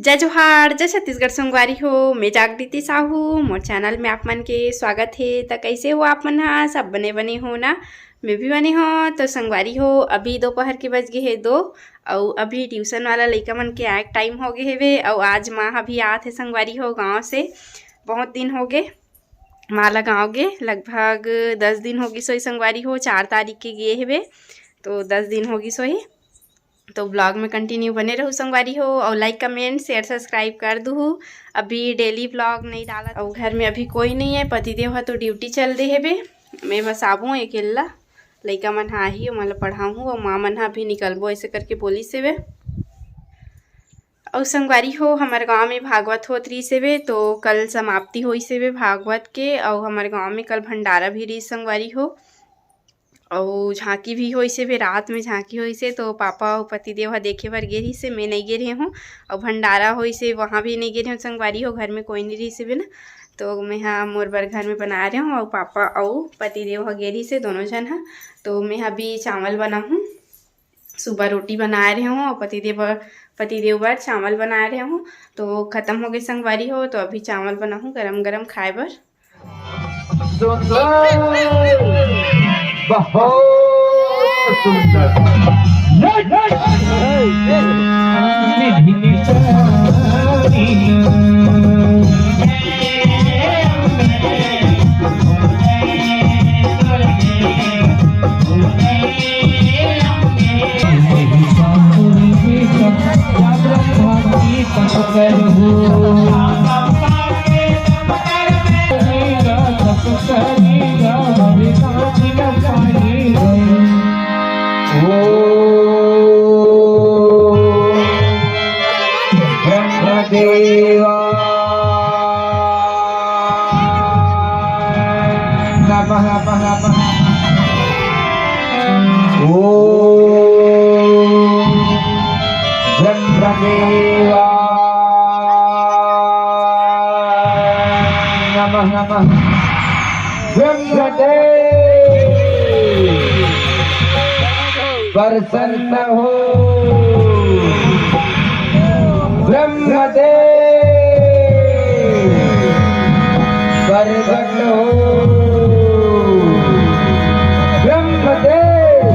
जय जोहार जय छत्तीसगढ़ संगवारी हो। मैं जागृति साहू मोर चैनल में आप मन के स्वागत है। तो कैसे हो आप मन? हाँ, सब बने बने हो ना? मैं भी बने हो। तो संगवारी हो, अभी दोपहर के बज गए है 2 और अभी ट्यूशन वाला लड़का मन के आए टाइम हो गए हेवे। और आज माँ भी आते संगवारी हो गाँव से। बहुत दिन हो गए माँ ला गाँव गे, लगभग 10 दिन होगी सोई संगवारी हो। 4 तारीख के गए हेवे तो 10 दिन होगी सोई। तो ब्लॉग में कंटिन्यू बने रहूँ संगवारी हो और लाइक कमेंट शेयर सब्सक्राइब कर दूँ। अभी डेली ब्लॉग नहीं डाला और घर में अभी कोई नहीं है। पतिदेव है तो ड्यूटी चल रही है बे। मैं बस आबू अकेला, लड़का मन हाँ ही मतलब पढ़ाऊँ और माँ मन हाँ भी निकलबो ऐसे करके बोली से वे। और संगवारी हो, हमारे गांव में भागवत होत रही से वे। तो कल समाप्ति हुई से वे भागवत के। और हमारे गांव में कल भंडारा भी रही संगवारी हो और झांकी भी हुई से भी। रात में झांकी हुई से तो पापा और पतिदेव हा देखे बर गे रही से। मैं नहीं गे रही हूँ। और भंडारा हुई से वहाँ भी नहीं गे रही हूँ संगवारी हो, घर में कोई नहीं रही से भी ना। तो मैं हाँ मोर बर घर में बना रही हूँ और पापा और पतिदेव हा गे रही से दोनों जन हाँ। तो मैं अभी चावल बनाऊँ, सुबह रोटी बना रही हूँ और पतिदेव बर चावल बना रही हूँ। तो ख़त्म हो गई संगवारी हो, तो अभी चावल बनाऊँ गरम गरम खाए बर। बहुत सुंदर ब्रह्मदेवा नमः नमः ओम ब्रह्मदेवा नमः नमः ब्रह्मदेव प्रसन्न हो ब्रह्मदेव प्रगट हो ब्रह्मदेव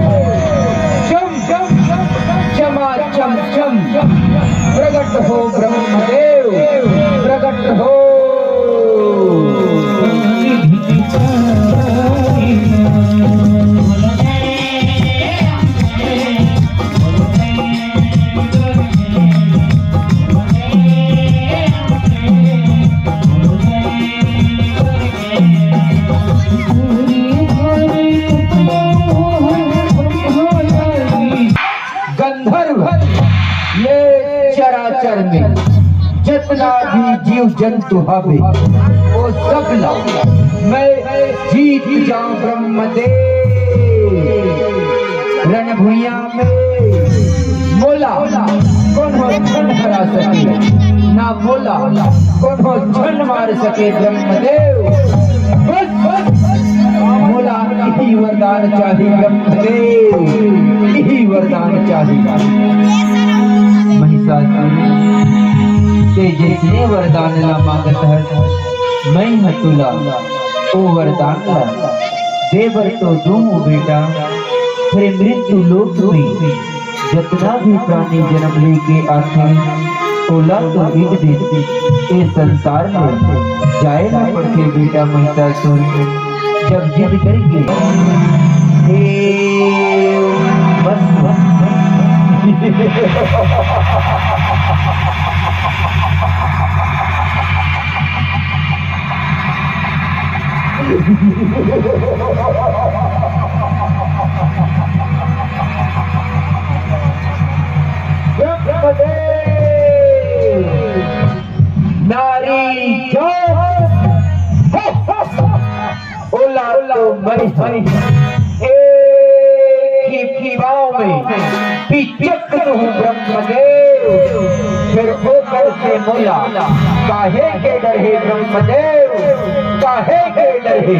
चम चम चमा चम चम प्रगट हो ब्रह्मदेव प्रगट हो। चराचर में जितना भी जीव जंतु हवे वो सबला मैं जीत जाऊं ब्रह्मदेव। रणभूया में मोला कौन हो क्षण हरा सके, ना मोला कौन हो क्षण मार सके ब्रह्मदेव। बस बस मोला यही वरदान चाहिए ब्रह्मदेव, यही वरदान चाहिए। ते जैसे वरदान ला मांगत है मैं हतुला ओ वरदान ला देवर तो दूँ बेटा। फिर मृत्यु लोक में जितना भी प्राणी जन्म लेके आते ओला तो बिग देते ये संसार में जाए ना पड़ते बेटा। महिषासुर जब जिद करेंगे बस नारी जो ओला तो मरी एक ही गाँव में पिचक हूँ ब्रह्मदेव। फिर होकर से मोला काहे के डरे ब्रह्मदेव, काहे के डरे।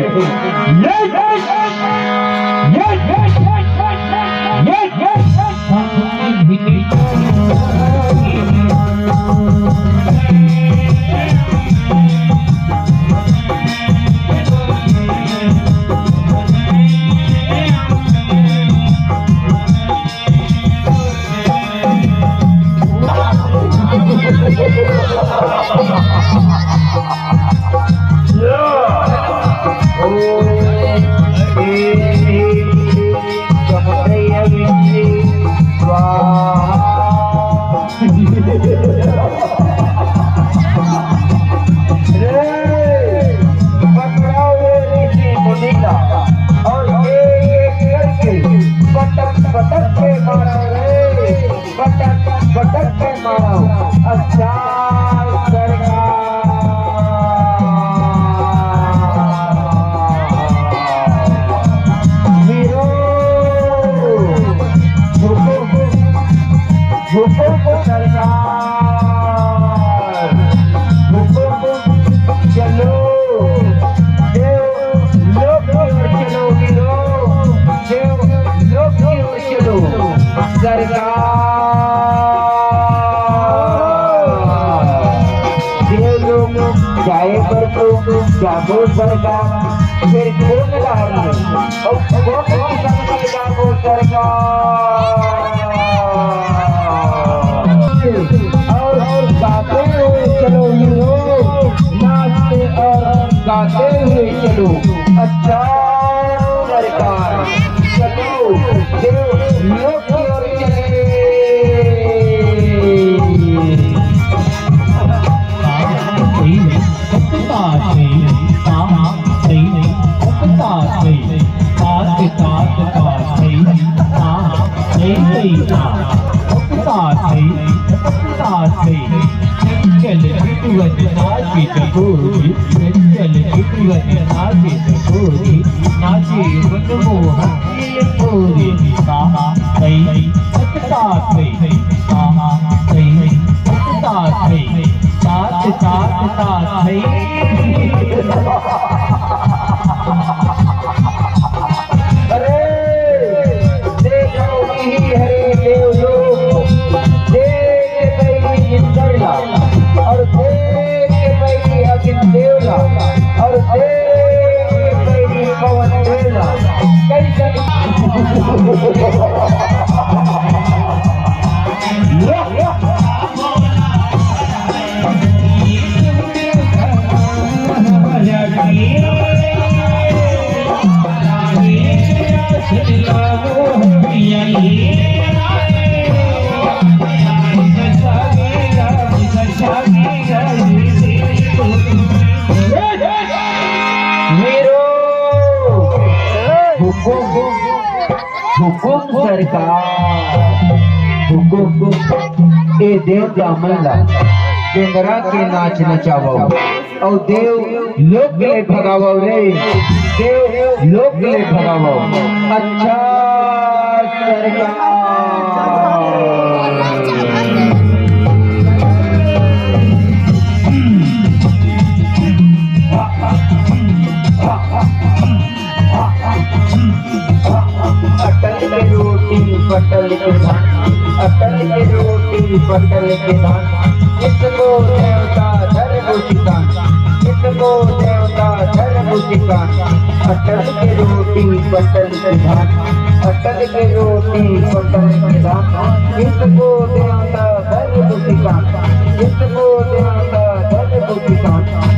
जाए पर तो जागो सरकार फिर कौन रही और कौन संग जागो सरकार और गाते हुए चलो हीरो नाचते और गाते हुए चलो अच्छा सरकार चलो देव लोक की ओर चले हुकुम सरकार हुकुम ए देव जामला केंद्रा के नाच नचावो और देव लोक ले भगावो रे देव लोक ले भगावो अच्छा सरकार पटल के धान अटल के रोटी पटल के धान इसको देवता धर्म ठिकान इसको देवता धर्म ठिकान अटल के रोटी पटल के धान अटल के रोटी पटल के धान इसको देवता धर्म ठिकान इसको देवता धर्म ठिकान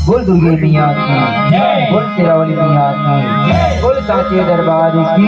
बोल दुर्गे मियाँ की, बोल शेरावाली मियाँ की, बोल सांचे दरबार की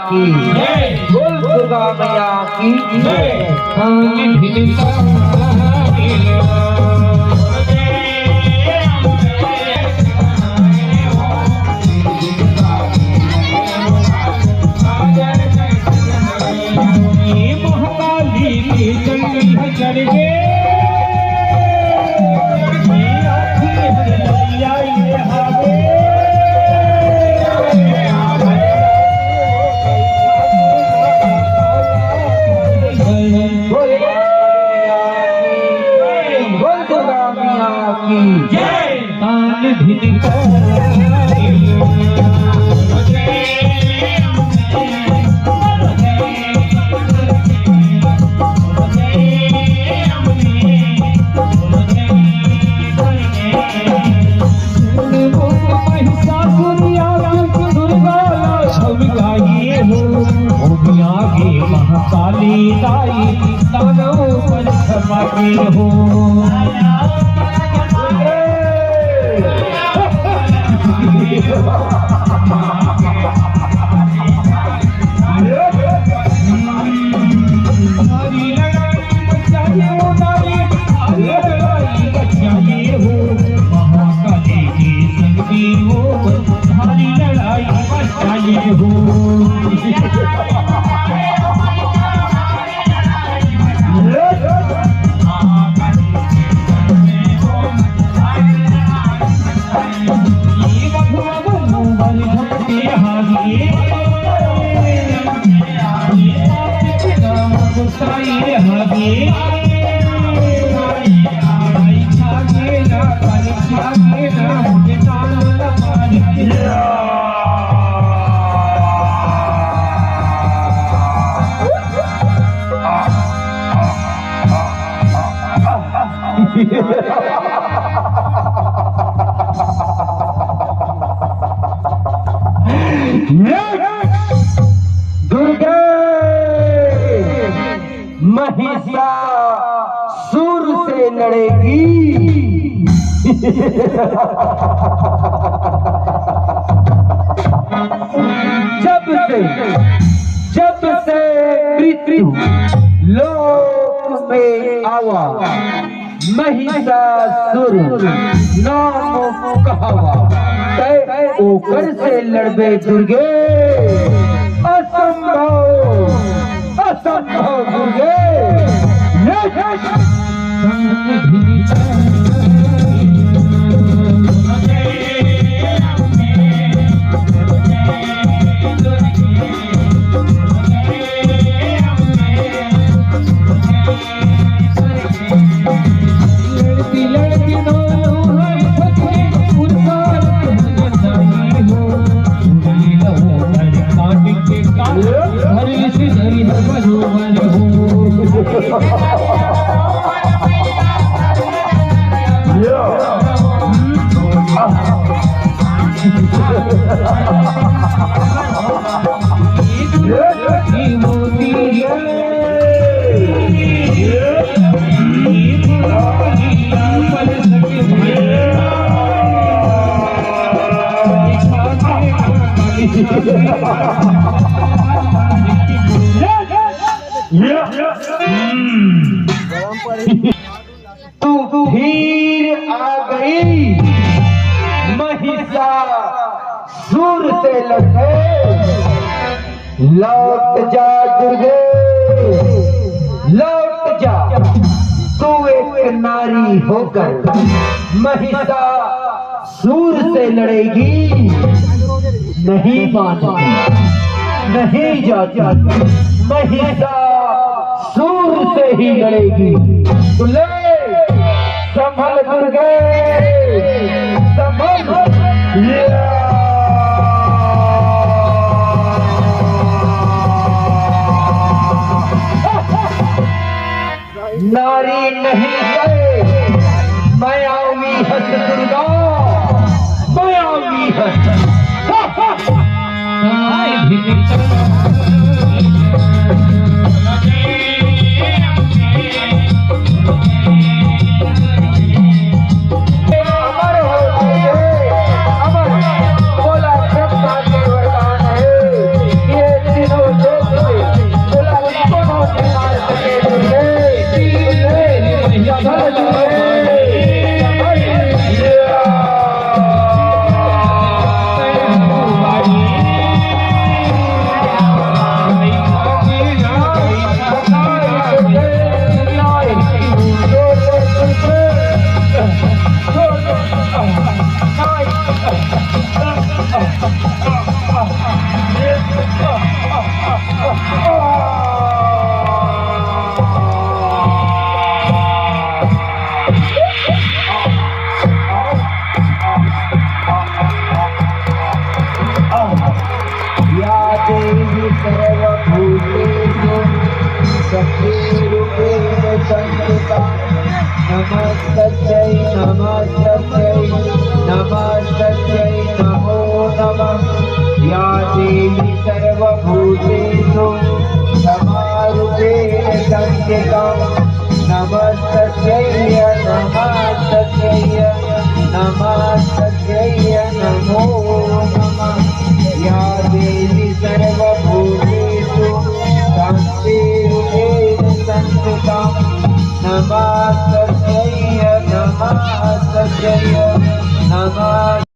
की, बोल दुर्गा मैया की दुर्गे महिषासुर से लड़ेगी। जब से मृत्यु लोक में आवा, महिषासुर नाम कहावा, तय ओकर से लड़बे दुर्गे असंभव। दुर्गे तू फिर आ गई महिषासुर से लड़े। लौट जा दुर्गे, लौट जा। तू एक नारी होकर महिषासुर से लड़ेगी। नहीं मानती, नहीं जाती, महिषासुर से ही लड़ेगी। तो ले संभल दुर्गे, संभल। नारी नहीं है, मैं आऊंगी हंस दुर्गा, मैं आऊंगी हंस। नमस्तस्यै नमस्तस्यै नमस्तस्यै नमो नमः। या देवी सर्वभूतेषु क्षमारूपेण संस्थिता। नमस्तस्यै नमस्तस्यै नमस्तस्यै नमो नमः। या देवी सर्वभूतेषु शान्तिरूपेण संस्थिता। नमस्तस्यै नमस्तस्यै नमः।